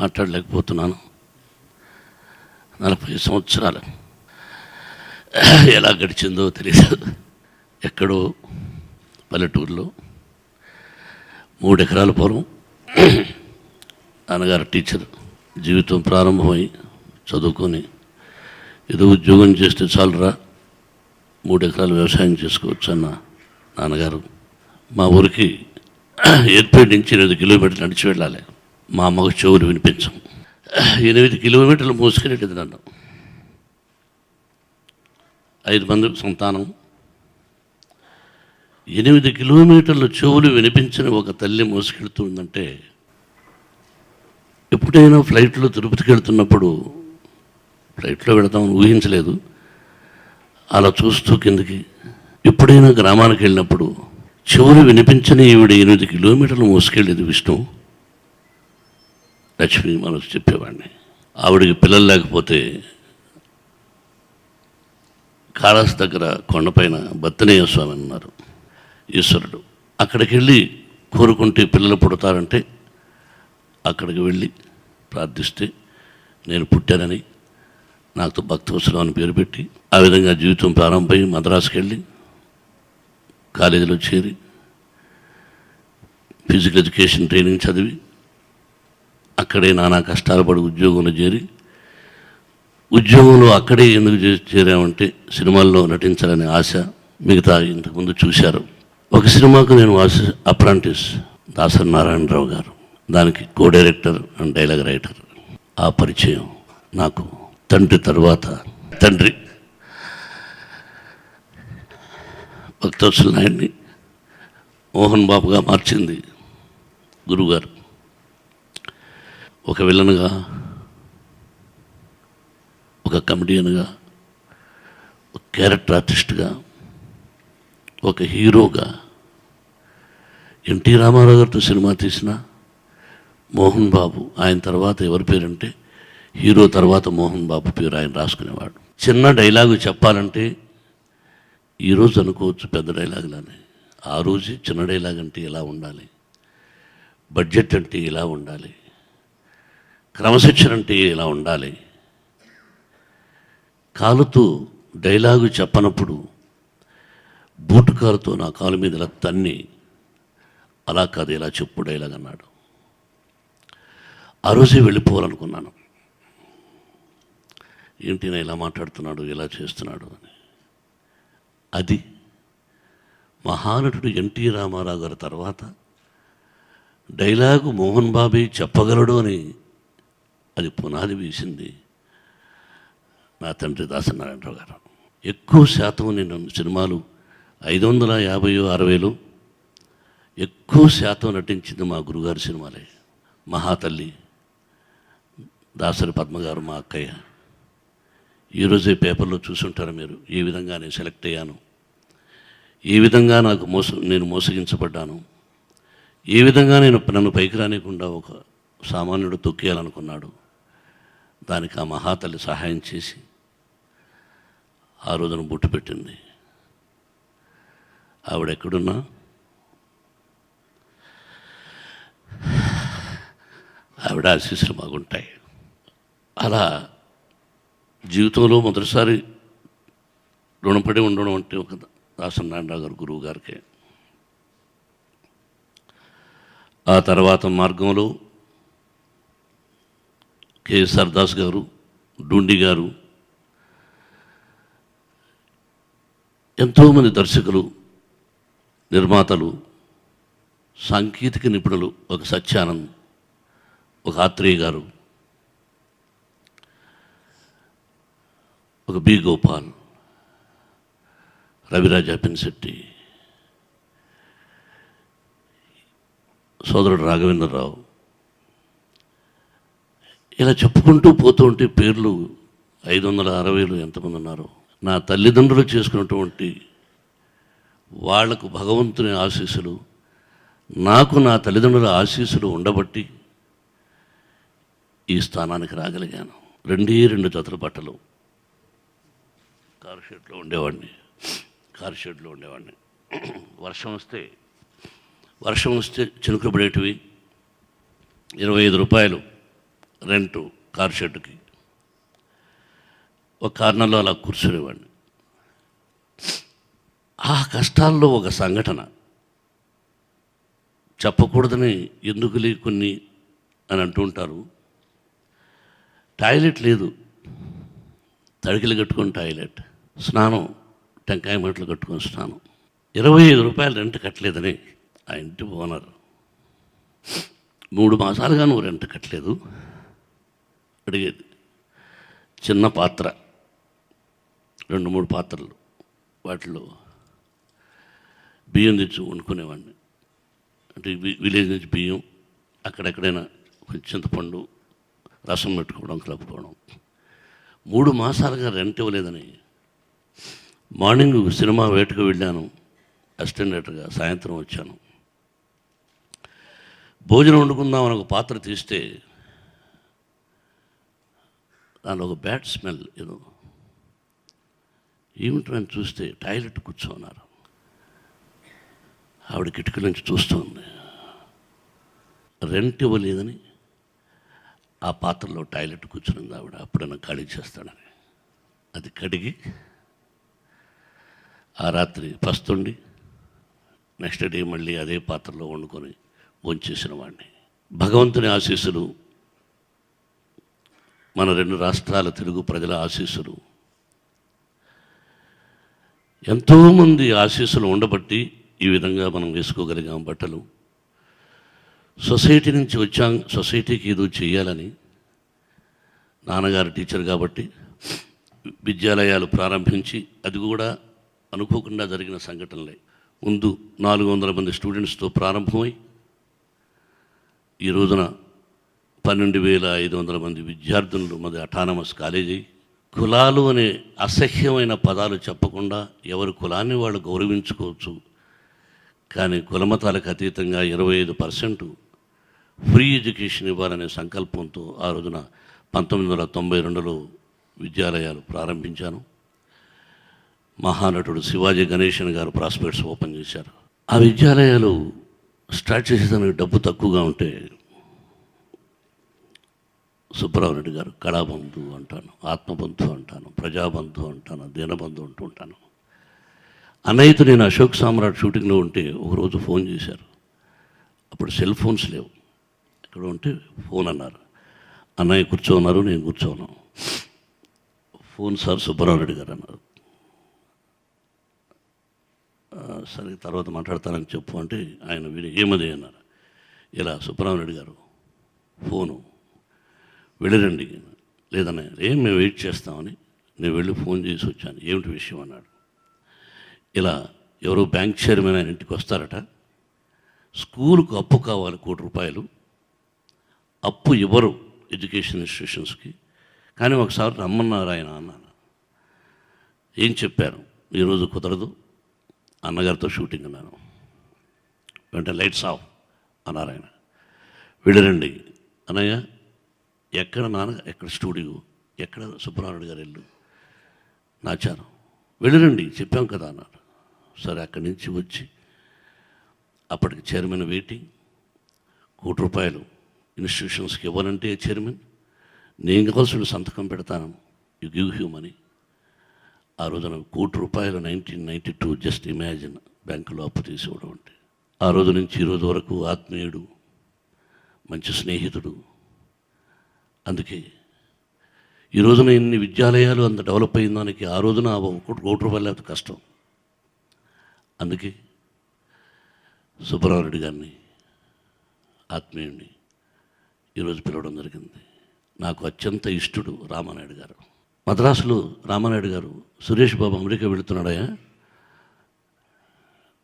మాట్లాడలేకపోతున్నాను. 40 సంవత్సరాలు ఎలా గడిచిందో తెలియదు. ఎక్కడో పల్లెటూరులో 3 ఎకరాల పొలం, నాన్నగారు టీచర్, జీవితం ప్రారంభమై చదువుకొని ఏదో ఉద్యోగం చేస్తే చాలురా, 3 ఎకరాలు వ్యవసాయం చేసుకోవచ్చు అన్న నాన్నగారు మా ఊరికి ఏర్పేట నుంచి 8 కిలోమీటర్లు నడిచి వెళ్ళాలి. మా అమ్మకు చెవులు వినిపించం. 8 కిలోమీటర్లు మోసుకెళ్ళేది నన్ను. 5 మంది సంతానం. 8 కిలోమీటర్లు చెవులు వినిపించిన ఒక తల్లి మోసుకెళ్తుందంటే, ఎప్పుడైనా ఫ్లైట్లో తిరుపతికి వెళ్తున్నప్పుడు, ఫ్లైట్లో వెళతామని ఊహించలేదు, అలా చూస్తూ కిందకి. ఎప్పుడైనా గ్రామానికి వెళ్ళినప్పుడు చెవులు వినిపించని ఈవిడ 8 కిలోమీటర్లు మోసుకెళ్ళేది విష్ణు, లక్ష్మి మనసు చెప్పేవాడిని. ఆవిడికి పిల్లలు లేకపోతే కాళాస్ దగ్గర కొండపైన బత్తనేయ స్వామి అన్నారు ఈశ్వరుడు. అక్కడికి వెళ్ళి కోరుకుంటే పిల్లలు పుడతారంటే అక్కడికి వెళ్ళి ప్రార్థిస్తే నేను పుట్టానని, నాకు భక్తవత్సలం అని పేరు పెట్టి ఆ విధంగా జీవితం ప్రారంభమై మద్రాసుకి వెళ్ళి కాలేజీలో చేరి ఫిజికల్ ఎడ్యుకేషన్ ట్రైనింగ్ చదివి అక్కడే నానా కష్టాలు పడి ఉద్యోగంలో చేరి, ఉద్యోగంలో అక్కడే ఎందుకు చేరామంటే సినిమాల్లో నటించాలనే ఆశ. మిగతా ఇంతకుముందు చూశారు. ఒక సినిమాకు నేను అప్రాంటిస్, దాసరి నారాయణరావు గారు, దానికి co director and dialogue writer. ఆ పరిచయం నాకు తండ్రి తర్వాత తండ్రి. భక్తవత్సల నాయుడిని మోహన్ బాబుగా మార్చింది గురువుగారు. ఒక విలన్గా, ఒక కమెడియన్గా, ఒక క్యారెక్టర్ ఆర్టిస్ట్గా, ఒక హీరోగా. ఎన్టీ రామారావు గారితో సినిమా తీసిన మోహన్ బాబు, ఆయన తర్వాత ఎవరి పేరంటే హీరో తర్వాత మోహన్ బాబు పేరు ఆయన రాసుకునేవాడు. చిన్న డైలాగు చెప్పాలంటే ఈరోజు అనుకోవచ్చు పెద్ద డైలాగులని, ఆ రోజు చిన్న డైలాగ్ అంటే ఇలా ఉండాలి, బడ్జెట్ అంటే ఇలా ఉండాలి, క్రమశిక్షణ అంటే ఇలా ఉండాలి. కాలుతో డైలాగు చెప్పనప్పుడు బూటు కాలుతో నా కాలు మీద ఇలా తన్ని, అలా కాదు ఇలా చెప్పు డైలాగ్ అన్నాడు. ఆ రోజే వెళ్ళిపోవాలనుకున్నాను. ఏంటి నా ఇలా మాట్లాడుతున్నాడు, ఇలా చేస్తున్నాడు అని. అది మహానటుడు ఎన్టీ రామారావు గారి తర్వాత డైలాగు మోహన్ బాబే చెప్పగలడు అని అది పునాది వేసింది నా తండ్రి దాసరి నారాయణరావు గారు. ఎక్కువ శాతం నేను సినిమాలు 550, 60 ఎక్కువ శాతం నటించింది మా గురుగారి సినిమాలే. మహాతల్లి, దాసరి పద్మగారు మా అక్కయ్య. ఈరోజే పేపర్లో చూసుంటారు మీరు, ఏ విధంగా నేను సెలెక్ట్ అయ్యాను, ఏ విధంగా నేను మోసగించబడ్డాను, ఏ విధంగా నన్ను పైకి రానికుండా ఒక సామాన్యుడు తొక్కేయాలనుకున్నాడు. దానికి ఆ మహాతల్లి సహాయం చేసి ఆ రోజున బొట్టు పెట్టింది. ఆవిడ ఎక్కడున్నా ఆవిడ ఆశీస్సులు బాగుంటాయి. అలా జీవితంలో మొదటిసారి రుణపడి ఉండడం అంటే ఒక దాసరి నారాయణరావు గారు గురువు గారికి. ఆ తర్వాత మార్గంలో కేఎస్ఆర్ దాస్ గారు, డూండి గారు, ఎంతోమంది దర్శకులు, నిర్మాతలు, సాంకేతిక నిపుణులు, ఒక సత్యానంద్, ఒక ఆత్రేయ గారు, ఒక బి గోపాల్, రవిరాజ పెన్శెట్టి, సోదరుడు రాఘవేంద్రరావు, ఇలా చెప్పుకుంటూ పోతూ ఉంటే పేర్లు 560 ఎంతమంది ఉన్నారు. నా తల్లిదండ్రులు చేసుకున్నటువంటి వాళ్లకు భగవంతుని ఆశీస్సులు, నాకు నా తల్లిదండ్రుల ఆశీస్సులు ఉండబట్టి ఈ స్థానానికి రాగలిగాను. 2 జతల బట్టలు కారు షెడ్లో ఉండేవాడిని. వర్షం వస్తే చినుకులు పడేటివి. 25 రూపాయలు రెంటు కార్ షెడ్కి ఒక కార్నర్లో అలా కూర్చునేవాడిని. ఆ కష్టాల్లో ఒక సంఘటన చెప్పకూడదని ఎందుకులే కొన్ని అని అంటూ ఉంటారు. టాయిలెట్ లేదు, తడికిలు కట్టుకొని టాయిలెట్, స్నానం టెంకాయ మట్లు కట్టుకొని స్నానం. 25 రూపాయలు రెంట్ కట్టలేదని ఆ ఇంటి ఓనర్ 3 మాసాలుగా నువ్వు రెంట్ కట్టలేదు అడిగేది. చిన్న పాత్ర, 2-3 పాత్రలు, వాటిలో బియ్యం తెచ్చి వండుకునేవాడిని. అంటే విలేజ్ నుంచి బియ్యం, అక్కడెక్కడైనా కొంచెం చింతపండు, రసం పెట్టుకోవడం, కలుపుకోవడం. 3 మాసాలుగా రెంట్ ఇవ్వలేదని మార్నింగ్ సినిమా వేటకు వెళ్ళాను అసిస్టెండేటర్గా, సాయంత్రం వచ్చాను. భోజనం వండుకుందామని ఒక పాత్ర తీస్తే దానిలో ఒక బ్యాడ్ స్మెల్, ఏదో ఏమిటని చూస్తే టాయిలెట్ కూర్చోన్నారు. ఆవిడ కిటికీ నుంచి చూస్తుంది. రెంట్ ఇవ్వలేదని ఆ పాత్రలో టాయిలెట్ కూర్చునింది ఆవిడ. అప్పుడైనా ఖాళీ చేస్తాడని అది కడిగి ఆ రాత్రి పస్తుండి నెక్స్ట్ డే మళ్ళీ అదే పాత్రలో వండుకొని భోంచేసిన వాడిని. భగవంతుని ఆశీస్సులు, మన 2 రాష్ట్రాల తెలుగు ప్రజల ఆశీస్సులు, ఎంతోమంది ఆశీస్సులు ఉండబట్టి ఈ విధంగా మనం వేసుకోగలిగాం బట్టలు. సొసైటీ నుంచి వచ్చాం, సొసైటీకి ఏదో చేయాలని. నాన్నగారు టీచర్ కాబట్టి విద్యాలయాలు ప్రారంభించి, అది కూడా అనుకోకుండా జరిగిన సంఘటనలే. ముందు 400 మంది స్టూడెంట్స్తో ప్రారంభమై ఈ రోజున 12,500 మంది విద్యార్థులు మాది అటానమస్ కాలేజీ. కులాలు అనే అసహ్యమైన పదాలు చెప్పకుండా ఎవరి కులాన్ని వాళ్ళు గౌరవించుకోవచ్చు. కానీ కులమతాలకు అతీతంగా 25% ఫ్రీ ఎడ్యుకేషన్ ఇవ్వాలనే సంకల్పంతో ఆ రోజున 1992లో విద్యాలయాలు ప్రారంభించాను. మహానటుడు శివాజీ గణేశన్ గారు ప్రాస్పెక్ట్స్ ఓపెన్ చేశారు. ఆ విద్యాలయాలు స్టార్ట్ చేసేదానికి డబ్బు తక్కువగా ఉంటే సుబ్బారావు రెడ్డి గారు కళాబంధు అంటాను, ఆత్మబంధు అంటాను, ప్రజాబంధు అంటాను, దీనబంధు అంటూ ఉంటాను. అన్నయ్యతో నేను అశోక్ సామ్రాట్ షూటింగ్లో ఉంటే ఒకరోజు ఫోన్ చేశారు. అప్పుడు సెల్ ఫోన్స్ లేవు. ఎక్కడ ఉంటే ఫోన్ అన్నారు. అన్నయ్య కూర్చోన్నారు, నేను కూర్చోన్నాను. ఫోన్ సార్ సుబ్బారావు రెడ్డి గారు అన్నారు. సరే తర్వాత మాట్లాడతానని చెప్పు అంటే ఆయన విని ఏమది అన్నారు. ఇలా సుబ్బారావు రెడ్డి గారు ఫోను, వెళ్ళిరండి. లేదన్నా ఏం మేము వెయిట్ చేస్తామని నేను వెళ్ళి ఫోన్ చేసి వచ్చాను. ఏమిటి విషయం అన్నాడు. ఇలా ఎవరో బ్యాంక్ చైర్మన్ ఆయన ఇంటికి వస్తారట, స్కూల్కు అప్పు కావాలి 1 కోటి రూపాయలు, అప్పు ఇవ్వరు ఎడ్యుకేషన్ ఇన్స్టిట్యూషన్స్కి, కానీ ఒకసారి రమ్మన్నారు ఆయన అన్నాను. ఏం చెప్పారు, ఈరోజు కుదరదు, అన్నగారితో షూటింగ్ అన్నాను. వెంటనే లైట్స్ ఆఫ్ అన్నారు ఆయన. వెళ్ళరండి అన్నయ్య, ఎక్కడ నాన్న, ఎక్కడ స్టూడియో, ఎక్కడ సుబ్రహ్మణ్యుడు గారు ఇల్లు, నాచారం, వెళ్ళరండి చెప్పాం కదా అన్నారు. సరే అక్కడి నుంచి వచ్చి అప్పటికి చైర్మన్ వెయిటింగ్. 1 కోటి రూపాయలు ఇన్స్టిట్యూషన్స్కి ఇవ్వనంటే చైర్మన్, నేను కావాల్సిన సంతకం పెడతాను, యు గివ్ హ్యూమ్ అని. ఆ రోజున 1 కోటి రూపాయలు 1992, జస్ట్ ఇమాజిన్, బ్యాంకులో అప్పు తీసుకోవడం అంటే. ఆ రోజు నుంచి ఈ రోజు వరకు ఆత్మీయుడు, మంచి స్నేహితుడు. అందుకే ఈ రోజున ఇన్ని విద్యాలయాలు అంత డెవలప్ అయిన దానికి ఆ రోజున 1 కోటి రూపాయలు లేకపోతే కష్టం. అందుకే సుబ్బారావు రెడ్డి గారిని, ఆత్మీయుడిని ఈరోజు పిలవడం జరిగింది. నాకు అత్యంత ఇష్టడు రామానాయుడు గారు. మద్రాసులో రామానాయుడు గారు, సురేష్ బాబు అమెరికా వెళుతున్నాడయా,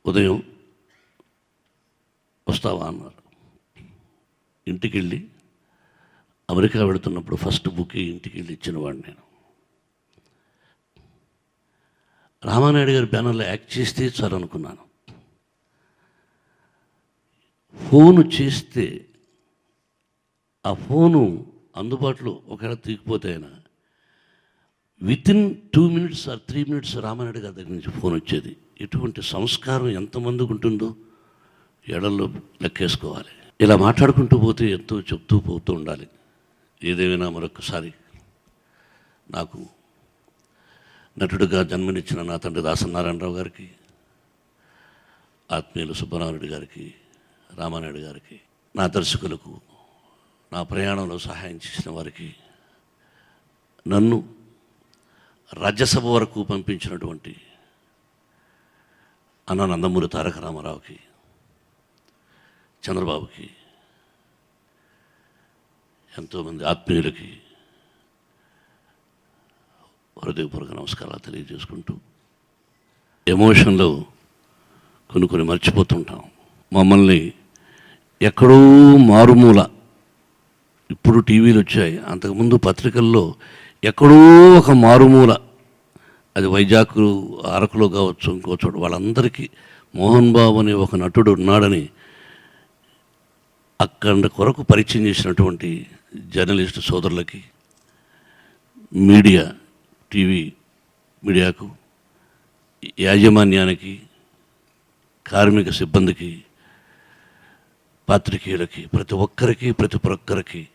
ఉదయం వస్తావా అన్నారు. ఇంటికి వెళ్ళి అమెరికా వెళుతున్నప్పుడు ఫస్ట్ బుక్ ఇంటికి వెళ్ళి ఇచ్చినవాడిని నేను. రామానాయుడు గారి బ్యానర్లో యాక్ట్ చేస్తే చాలు అనుకున్నాను. ఫోను చేస్తే ఆ ఫోను అందుబాటులో ఒకవేళ తీగిపోతే అయినా within 2 minutes or 3 minutes Ramanaidu గారి దగ్గర నుంచి ఫోన్ వచ్చేది. ఎటువంటి సంస్కారం ఎంతమందికి ఉంటుందో ఎడల్లో లెక్కేసుకోవాలి. ఇలా మాట్లాడుకుంటూ పోతే ఎంతో చెప్తూ పోతూ ఉండాలి. ఏదేమైనా మరొకసారి నాకు నటుడిగా జన్మనిచ్చిన నా తండ్రి దాసనారాయణరావు గారికి, ఆత్మీయులు సుబ్బరామరెడ్డి గారికి, రామానాయుడు గారికి, నా దర్శకులకు, నా ప్రయాణంలో సహాయం చేసిన వారికి, నన్ను రాజ్యసభ వరకు పంపించినటువంటి అన్న నందమూరి తారక రామారావుకి, చంద్రబాబుకి, ఎంతోమంది ఆత్మీయులకి హృదయపూర్వక నమస్కారాలు తెలియజేసుకుంటూ, ఎమోషన్లో కొన్ని మర్చిపోతుంటాం. మమ్మల్ని ఎక్కడో మారుమూల, ఇప్పుడు టీవీలు వచ్చాయి, అంతకుముందు పత్రికల్లో ఎక్కడో ఒక మారుమూల, అది వైజాగ్ అరకులో కావచ్చు, ఇంకో చోట, వాళ్ళందరికీ మోహన్ బాబు అనే ఒక నటుడు ఉన్నాడని అక్కడ కొరకు పరిచయం చేసినటువంటి జర్నలిస్టు సోదరులకి, మీడియా, టీవీ మీడియాకు, యాజమాన్యానికి, కార్మిక సిబ్బందికి, పాత్రికేయులకి, ప్రతి ఒక్కరికి